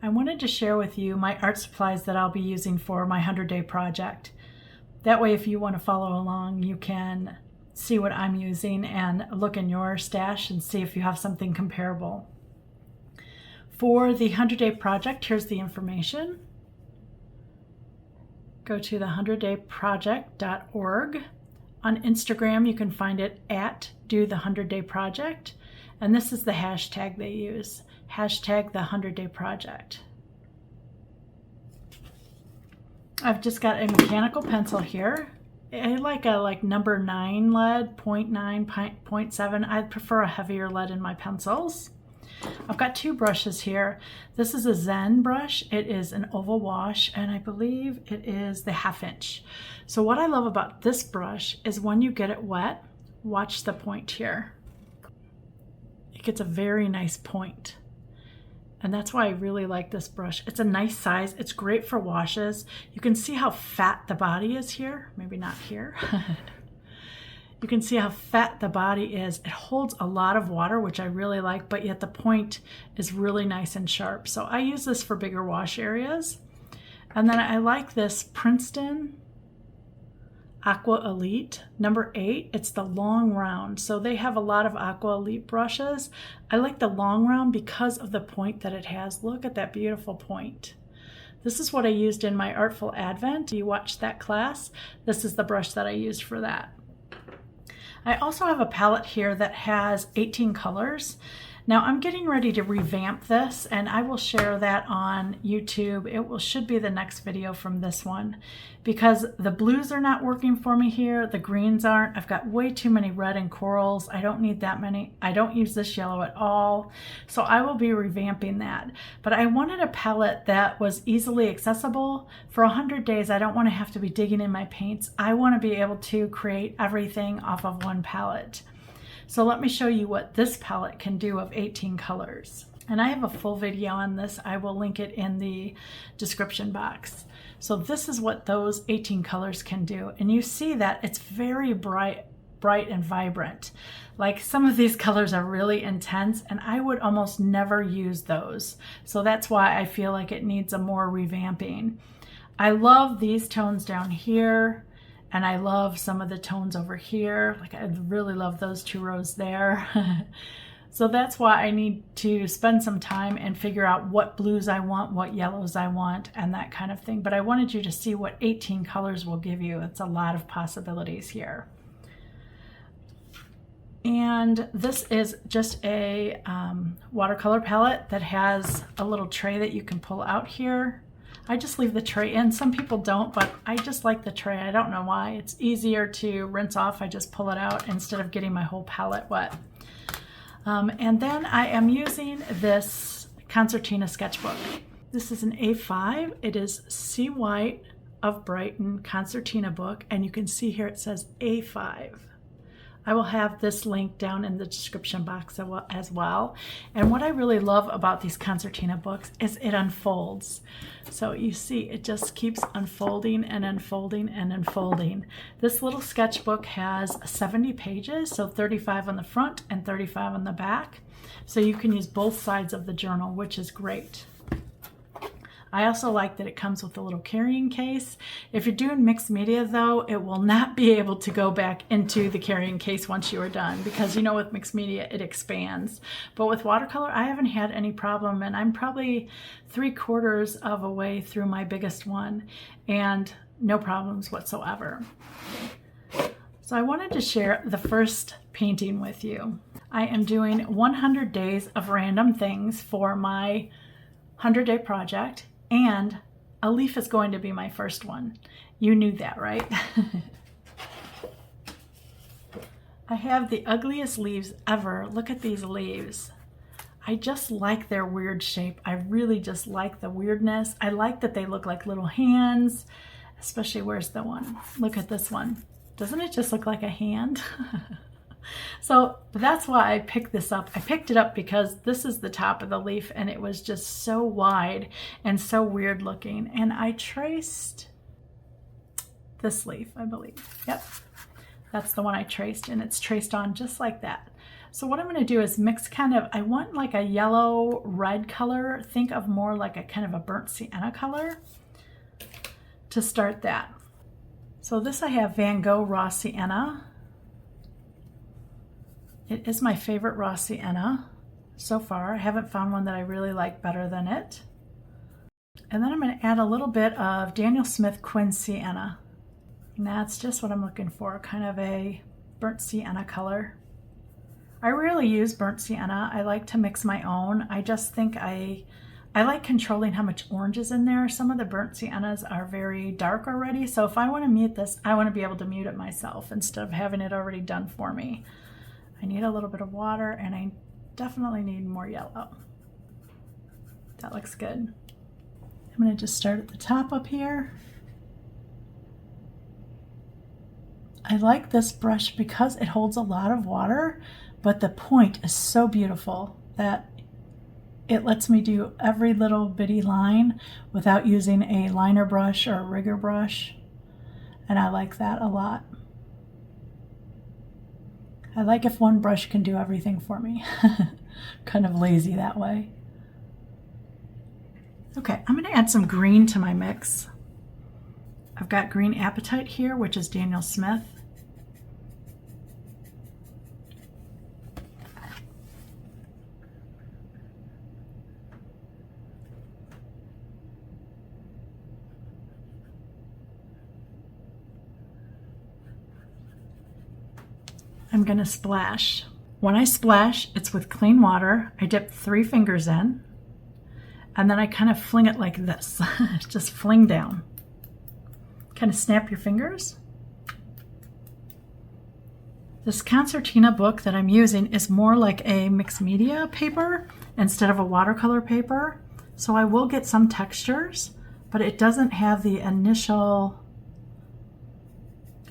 I wanted to share with you my art supplies that I'll be using for my 100-day project. That way, if you want to follow along, you can see what I'm using and look in your stash and see if you have something comparable. For the 100-day project, here's the information. Go to the 100dayproject.org. On Instagram, you can find it at @do100dayproject. And this is the hashtag they use, hashtag the 100-day project. I've just got a mechanical pencil here. I like a number 9 lead, 0.9, 0.7. I prefer a heavier lead in my pencils. I've got 2 brushes here. This is a Zen brush. It is an oval wash, and I believe it is the 1/2 inch. So what I love about this brush is when you get it wet, watch the point here. It gets a very nice point. And that's why I really like this brush. It's a nice size. It's great for washes. You can see how fat the body is here. Maybe not here. You can see how fat the body is. It holds a lot of water, which I really like, but yet the point is really nice and sharp. So I use this for bigger wash areas. And then I like this Princeton Aqua Elite number 8. It's the long round. So they have a lot of Aqua Elite brushes. I like the long round because of the point that it has. Look at that beautiful point. This is what I used in my Artful Advent. You watched that class. This is the brush that I used for that. I also have a palette here that has 18 colors. Now I'm getting ready to revamp this, and I will share that on YouTube. Should be the next video from this one, because the blues are not working for me here. The greens aren't. I've got way too many red and corals. I don't need that many. I don't use this yellow at all. So I will be revamping that. But I wanted a palette that was easily accessible. For 100 days, I don't want to have to be digging in my paints. I want to be able to create everything off of one palette. So let me show you what this palette can do of 18 colors. And I have a full video on this. I will link it in the description box. So this is what those 18 colors can do. And you see that it's very bright and vibrant. Like some of these colors are really intense, and I would almost never use those. So that's why I feel like it needs a more revamping. I love these tones down here. And I love some of the tones over here. Like I really love those 2 rows there. So that's why I need to spend some time and figure out what blues I want, what yellows I want, and that kind of thing. But I wanted you to see what 18 colors will give you. It's a lot of possibilities here. And this is just a watercolor palette that has a little tray that you can pull out here. I just leave the tray in. Some people don't, but I just like the tray. I don't know why. It's easier to rinse off. I just pull it out instead of getting my whole palette wet. And then I am using this Concertina sketchbook. This is an A5. It is C. White of Brighton Concertina book, and you can see here it says A5. I will have this link down in the description box as well. And what I really love about these Concertina books is it unfolds. So you see, it just keeps unfolding and unfolding and unfolding. This little sketchbook has 70 pages, so 35 on the front and 35 on the back. So you can use both sides of the journal, which is great. I also like that it comes with a little carrying case. If you're doing mixed media though, it will not be able to go back into the carrying case once you are done, because you know with mixed media it expands. But with watercolor, I haven't had any problem, and I'm probably 3/4 of a way through my biggest one and no problems whatsoever. So I wanted to share the first painting with you. I am doing 100 days of random things for my 100-day project. And a leaf is going to be my first one. You knew that, right? I have the ugliest leaves ever. Look at these leaves. I just like their weird shape. I really just like the weirdness. I like that they look like little hands, especially where's the one? Look at this one. Doesn't it just look like a hand? So that's why I picked this up. I picked it up because this is the top of the leaf, and it was just so wide and so weird looking. And I traced this leaf, I believe. Yep, that's the one I traced, and it's traced on just like that. So what I'm going to do is mix kind of, I want like a yellow red color. Think of more like a kind of a burnt sienna color to start that. So this I have Van Gogh Raw Sienna. It is my favorite raw sienna so far. I haven't found one that I really like better than it. And then I'm going to add a little bit of Daniel Smith Quin Sienna. And that's just what I'm looking for, kind of a burnt sienna color. I rarely use burnt sienna. I like to mix my own. I just think I like controlling how much orange is in there. Some of the burnt siennas are very dark already, so if I want to mute this, I want to be able to mute it myself instead of having it already done for me. I need a little bit of water, and I definitely need more yellow. That looks good. I'm going to just start at the top up here. I like this brush because it holds a lot of water, but the point is so beautiful that it lets me do every little bitty line without using a liner brush or a rigger brush, and I like that a lot. I like if one brush can do everything for me. Kind of lazy that way. Okay, I'm going to add some green to my mix. I've got Green Apatite here, which is Daniel Smith. I'm going to splash. When I splash, it's with clean water. I dip 3 fingers in, and then I kind of fling it like this. Just fling down. Kind of snap your fingers. This concertina book that I'm using is more like a mixed media paper instead of a watercolor paper. So I will get some textures, but it doesn't have the initial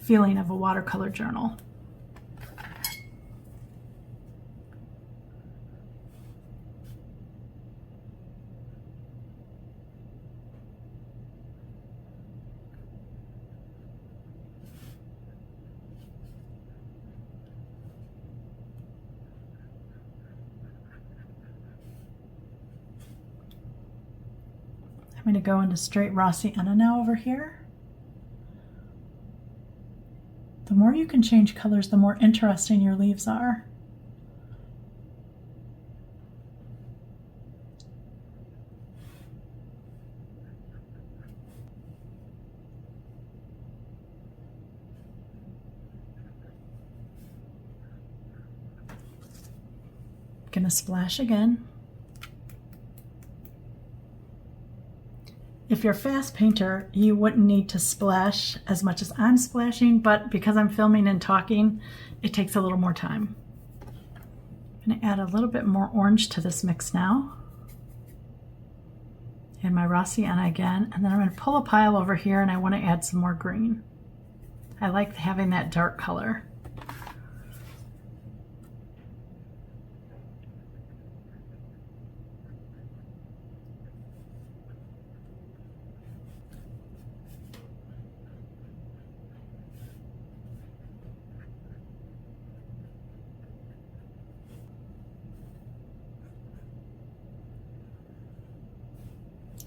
feeling of a watercolor journal. I'm going to go into straight raw sienna now over here. The more you can change colors, the more interesting your leaves are. Going to splash again. If you're a fast painter, you wouldn't need to splash as much as I'm splashing, but because I'm filming and talking, it takes a little more time. I'm going to add a little bit more orange to this mix now. And my raw sienna again, and then I'm going to pull a pile over here, and I want to add some more green. I like having that dark color.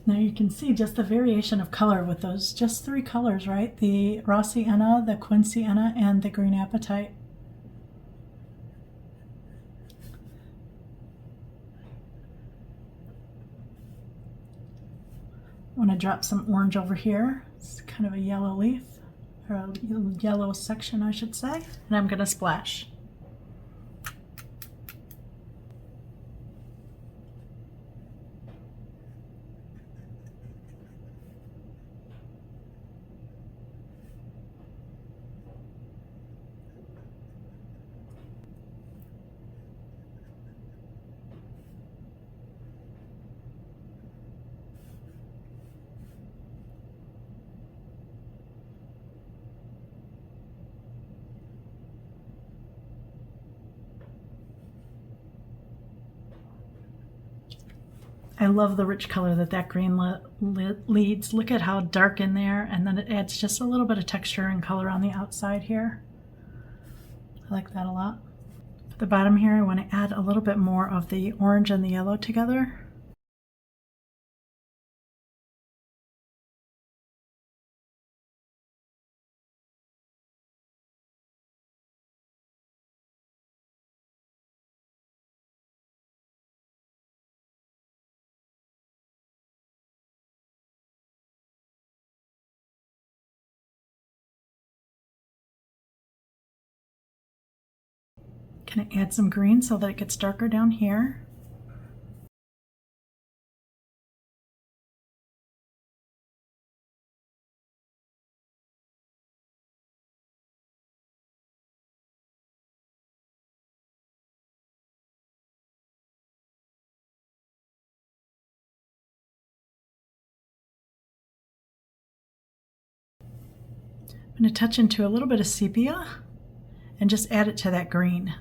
Now you can see just the variation of color with those just 3 colors, right? The raw sienna, the Quin Sienna, and the Green Apatite. I want to drop some orange over here. It's kind of a yellow leaf, or a yellow section, I should say. And I'm going to splash. I love the rich color that green leads. Look at how dark in there, and then it adds just a little bit of texture and color on the outside here. I like that a lot. At the bottom here, I want to add a little bit more of the orange and the yellow together. Gonna add some green so that it gets darker down here. I'm going to touch into a little bit of sepia and just add it to that green.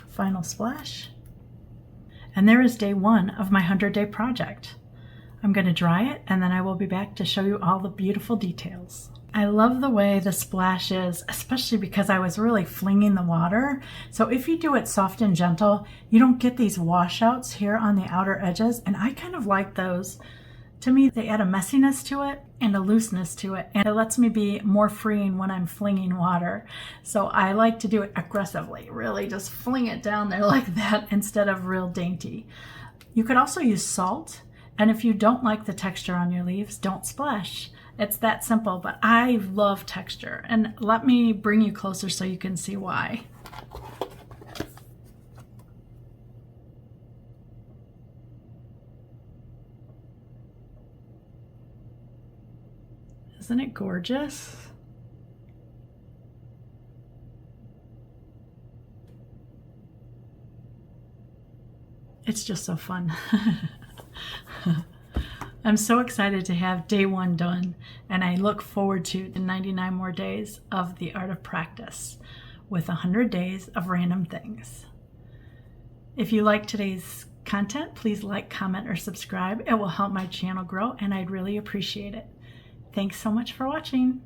Final splash. And there is day 1 of my 100-day project. I'm going to dry it and then I will be back to show you all the beautiful details. I love the way the splash is, especially because I was really flinging the water. So if you do it soft and gentle, you don't get these washouts here on the outer edges, and I kind of like those. To me, they add a messiness to it and a looseness to it, and it lets me be more freeing when I'm flinging water. So I like to do it aggressively, really just fling it down there like that instead of real dainty. You could also use salt, and if you don't like the texture on your leaves, don't splash. It's that simple, but I love texture, and let me bring you closer so you can see why. Isn't it gorgeous? It's just so fun. I'm so excited to have day 1 done, and I look forward to the 99 more days of the art of practice with 100 days of random things. If you like today's content, please like, comment, or subscribe. It will help my channel grow, and I'd really appreciate it. Thanks so much for watching.